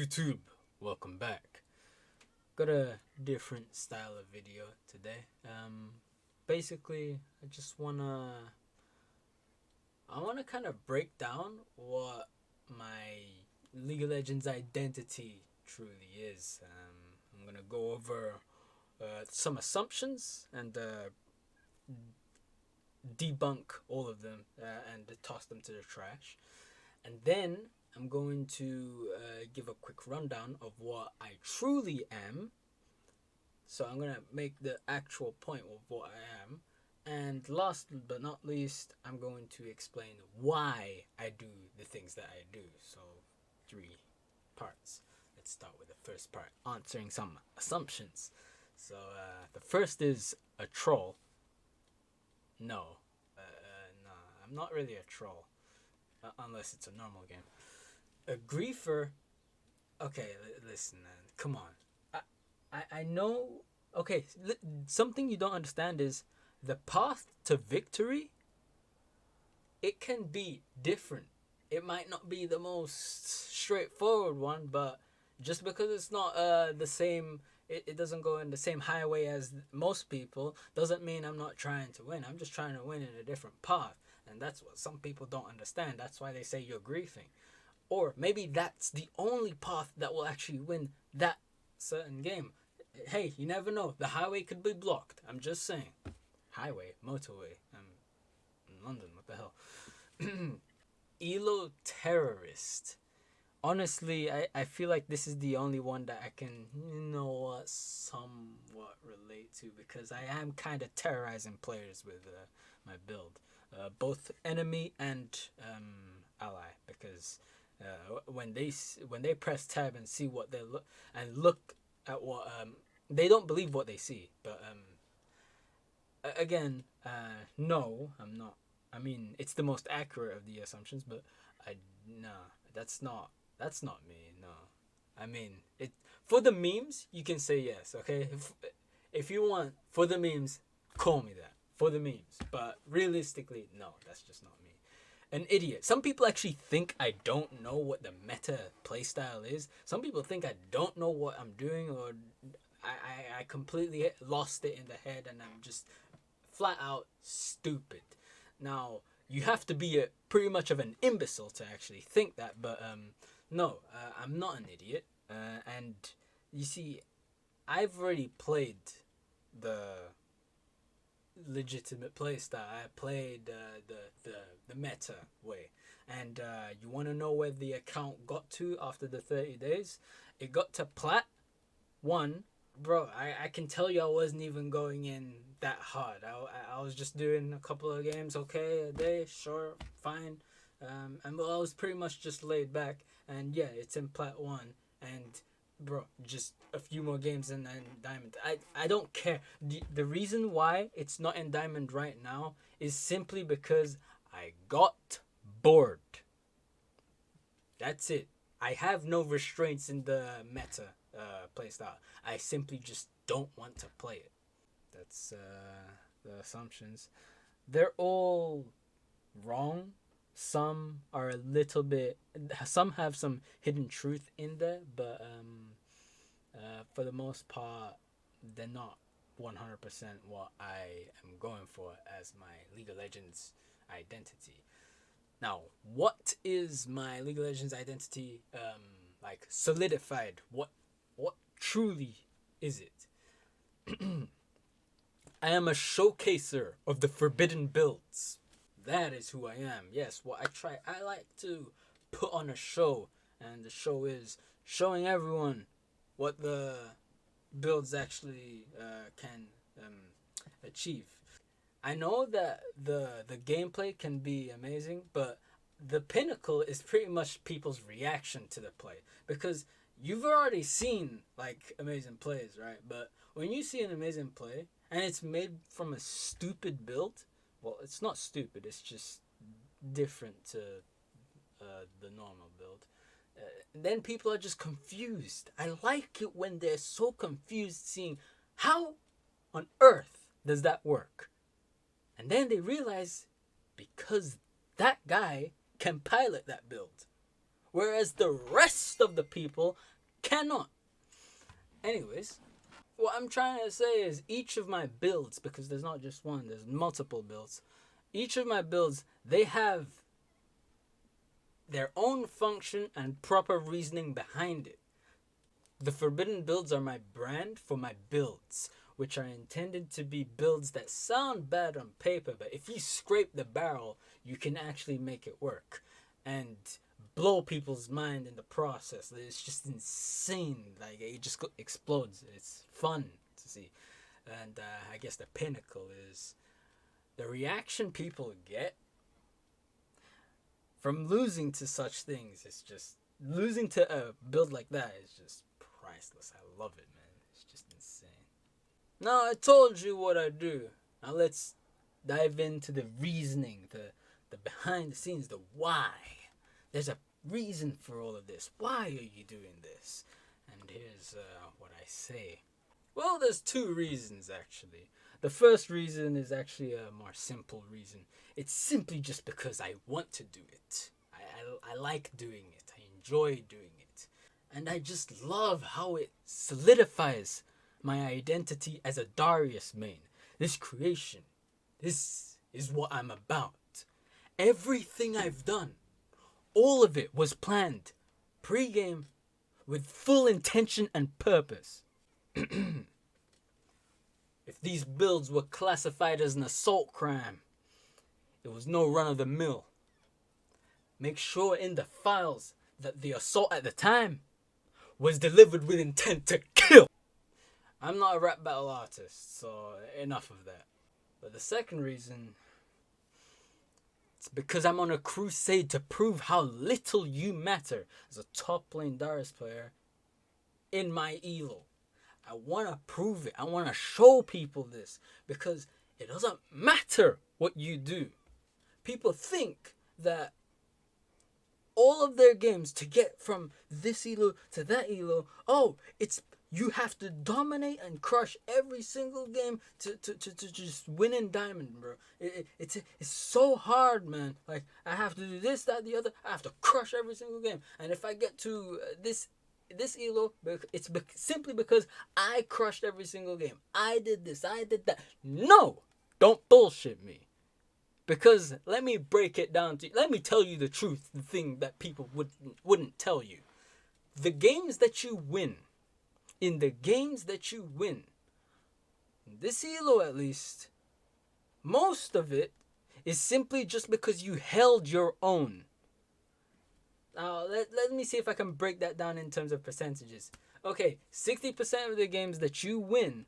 YouTube, welcome back. Got a different style of video today. Basically, I wanna kind of break down what my League of Legends identity truly is. I'm gonna go over some assumptions and debunk all of them and toss them to the trash. And then I'm going to give a quick rundown of what I truly am. So I'm going to make the actual point of what I am. And last but not least, I'm going to explain why I do the things that I do. So 3 parts. Let's start with the first part, answering some assumptions. So the first is a troll. No, I'm not really a troll. Unless it's a normal game. A griefer. Okay, listen, man. Come on. I know. Okay, something you don't understand is the path to victory. It can be different. It might not be the most straightforward one, but just because it's not the same, it doesn't go in the same highway as most people, doesn't mean I'm not trying to win. I'm just trying to win in a different path. And that's what some people don't understand. That's why they say you're griefing. Or maybe that's the only path that will actually win that certain game. Hey, you never know. The highway could be blocked. I'm just saying. Highway, motorway. I'm in London. What the hell? Elo terrorist. Honestly, I feel like this is the only one that I can, somewhat relate to. Because I am kind of terrorizing players with my build. Both enemy and ally, because when they press tab and see what they look at what they don't believe what they see. But again, no, I'm not. I mean, it's the most accurate of the assumptions, but that's not me. No, I mean it for the memes. You can say yes, okay. If you want for the memes, call me that. For the memes. But realistically, no, that's just not me. An idiot. Some people actually think I don't know what the meta playstyle is. Some people think I don't know what I'm doing, or I completely lost it in the head and I'm just flat out stupid. Now, you have to be pretty much of an imbecile to actually think that, but no, I'm not an idiot. And you see, I've already played the legitimate playstyle. I played the meta way, and you want to know where the account got to after the 30 days? It got to plat 1. Bro, I can tell you I wasn't even going in that hard. I was just doing a couple of games, okay, a day, sure, fine, and I was pretty much just laid back, and yeah, it's in plat 1, and bro, just a few more games and then diamond. I don't care. The reason why it's not in diamond right now is simply because I got bored. That's it. I have no restraints in the meta playstyle. I simply just don't want to play it. That's the assumptions. They're all wrong. Some are a little bit. Some have some hidden truth in there, but for the most part, they're not 100% what I am going for as my League of Legends identity. Now, what is my League of Legends identity? Like solidified. What truly is it? I am a showcaser of the forbidden builds. That is who I am. Yes, what I like to put on a show, and the show is showing everyone what the builds actually can achieve. I know that the gameplay can be amazing, but the pinnacle is pretty much people's reaction to the play, because you've already seen like amazing plays, right? But when you see an amazing play and it's made from a stupid build, well, it's not stupid, it's just different to the normal build. Then people are just confused. I like it when they're so confused, seeing how on earth does that work? And then they realize because that guy can pilot that build. Whereas the rest of the people cannot. Anyways, what I'm trying to say is each of my builds, because there's not just one, there's multiple builds. Each of my builds, they have their own function and proper reasoning behind it. The forbidden builds are my brand for my builds, which are intended to be builds that sound bad on paper, but if you scrape the barrel, you can actually make it work and blow people's mind in the process. It's just insane. Like, it just explodes. It's fun to see. And I guess the pinnacle is the reaction people get from losing to such things. It's just, losing to a build like that is just priceless. I love it, man. It's just insane. Now, I told you what I do. Now let's dive into the reasoning, the behind the scenes, the why. There's a reason for all of this. Why are you doing this? And here's what I say. Well, there's two reasons, actually. The first reason is actually a more simple reason. It's simply just because I want to do it. I like doing it. I enjoy doing it. And I just love how it solidifies my identity as a Darius main. This creation. This is what I'm about. Everything I've done, all of it was planned pre-game with full intention and purpose. If these builds were classified as an assault crime, it was no run-of-the-mill. Make sure in the files that the assault at the time was delivered with intent to kill. I'm not a rap battle artist, so enough of that. But the second reason, it's because I'm on a crusade to prove how little you matter as a top lane Darius player in my elo. I want to prove it. I want to show people this because it doesn't matter what you do. People think that all of their games to get from this elo to that elo, it's you have to dominate and crush every single game to just win in diamond, bro. It's so hard, man. Like, I have to do this, that, the other. I have to crush every single game. And if I get to this elo, it's simply because I crushed every single game. I did this, I did that. No! Don't bullshit me. Because let me break it down to you. Let me tell you the truth, the thing that people wouldn't tell you. The games that you win, in this elo at least, most of it is simply just because you held your own. Now, let me see if I can break that down in terms of percentages. Okay, 60% of the games that you win,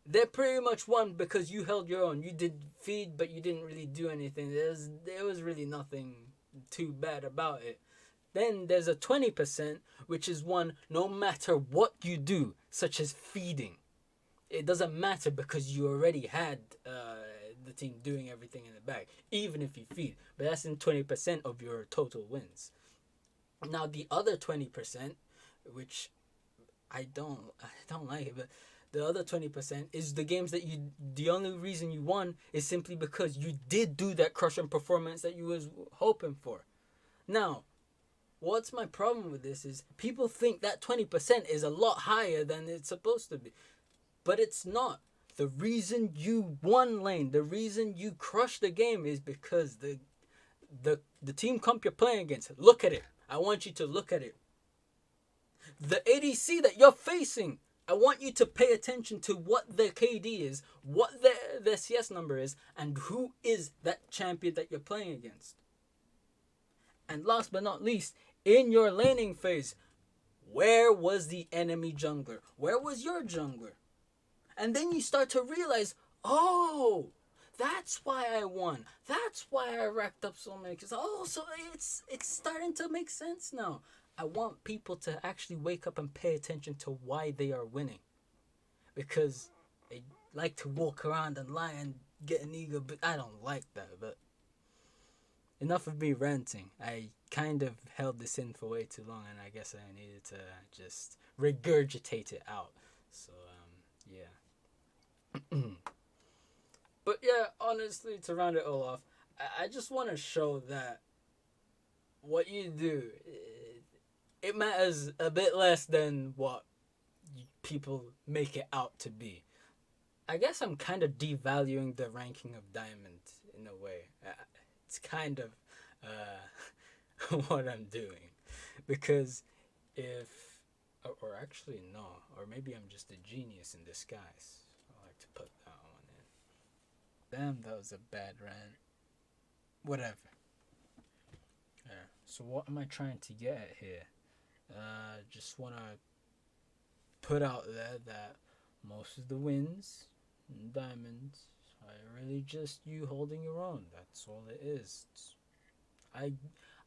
they're pretty much won because you held your own. You did feed, but you didn't really do anything. There was really nothing too bad about it. Then there's a 20%, which is won no matter what you do, such as feeding. It doesn't matter because you already had the team doing everything in the back, even if you feed. But that's in 20% of your total wins. Now the other 20%, which I don't like it, but the other 20% is the games that the only reason you won is simply because you did do that crushing performance that you was hoping for. Now, what's my problem with this is people think that 20% is a lot higher than it's supposed to be. But it's not. The reason you won lane, the reason you crushed the game is because the team comp you're playing against, look at it. I want you to look at it. The ADC that you're facing, I want you to pay attention to what their KD is, what their CS number is, and who is that champion that you're playing against. And last but not least, in your laning phase, where was the enemy jungler? Where was your jungler? And then you start to realize, oh, that's why I won. That's why I racked up so many kills. So it's starting to make sense now. I want people to actually wake up and pay attention to why they are winning. Because they like to walk around and lie and get an ego, but I don't like that. But enough of me ranting. I kind of held this in for way too long, and I guess I needed to just regurgitate it out. So, yeah. But yeah, honestly, to round it all off, I just want to show that what you do, it matters a bit less than what people make it out to be. I guess I'm kind of devaluing the ranking of diamond in a way. It's kind of what I'm doing, because if, or actually no, or maybe I'm just a genius in disguise. I like to put that one in. Damn, that was a bad rant. Whatever. Yeah. So what am I trying to get at here? Just wanna put out there that most of the wins in diamonds are really just you holding your own. That's all it is.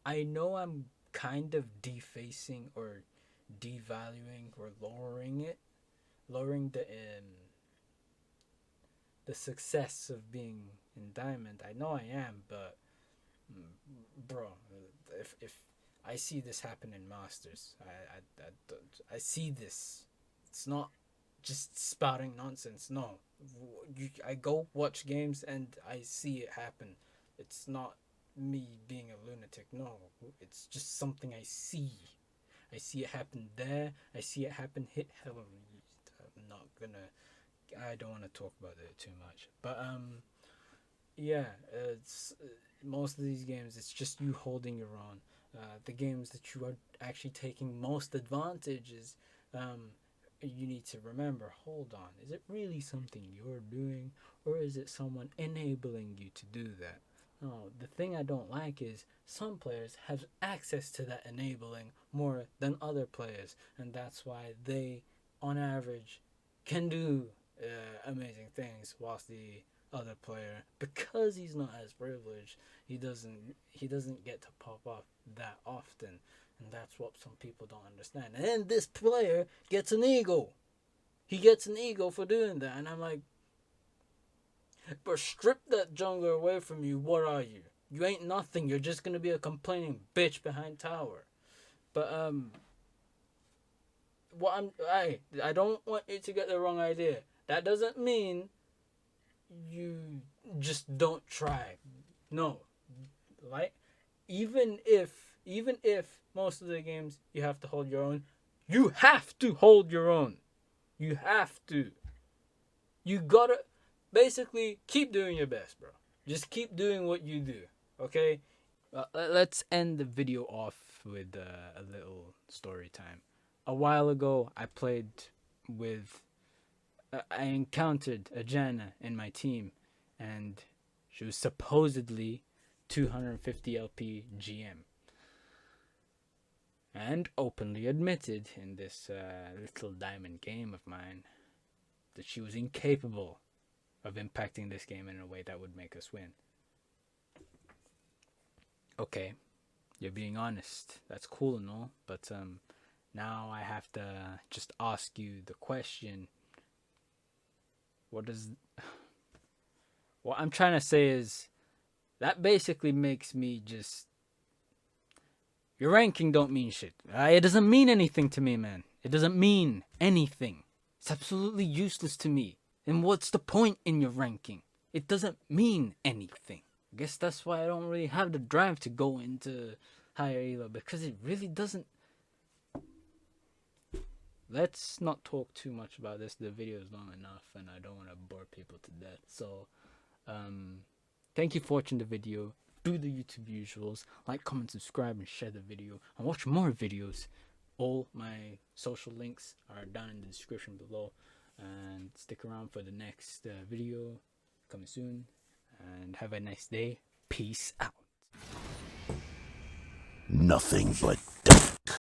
I know I'm kind of defacing or devaluing or lowering the success of being in diamond. I know I am, but bro, if I see this happen in masters, I see this. It's not just spouting nonsense. No, I go watch games and I see it happen. It's not me being a lunatic. No, it's just something I see. I see it happen there. I see it happen hit. I'm not gonna. I don't want to talk about it too much. But yeah. It's most of these games. It's just you holding your own. The games that you are actually taking most advantages. You need to remember. Hold on. Is it really something you're doing, or is it someone enabling you to do that? No, the thing I don't like is some players have access to that enabling more than other players, and that's why they, on average, can do amazing things, whilst the other player, because he's not as privileged, he doesn't get to pop off that often, and that's what some people don't understand. And then this player gets an ego. He gets an ego for doing that, and I'm like, but strip that jungler away from you, what are you? You ain't nothing. You're just gonna be a complaining bitch behind tower. But I don't want you to get the wrong idea. That doesn't mean you just don't try. No, right? Even if most of the games you have to hold your own, you have to hold your own. You have to. You gotta basically keep doing your best, bro. Just keep doing what you do, okay? Let's end the video off with a little story time. A while ago, I encountered a Janna in my team, and she was supposedly 250 LP GM. And openly admitted in this little diamond game of mine that she was incapable of impacting this game in a way that would make us win. Okay, you're being honest. That's cool and all, but now I have to just ask you the question. What I'm trying to say is that basically makes me just, your ranking don't mean shit. It doesn't mean anything to me, man. It doesn't mean anything. It's absolutely useless to me. And what's the point in your ranking? It doesn't mean anything. I guess that's why I don't really have the drive to go into higher elo, because it really doesn't. Let's not talk too much about this. The video is long enough and I don't want to bore people to death. So, thank you for watching the video. Do the YouTube usuals. Like, comment, subscribe, and share the video. And watch more videos. All my social links are down in the description below. And stick around for the next video coming soon. And have a nice day. Peace out. Nothing but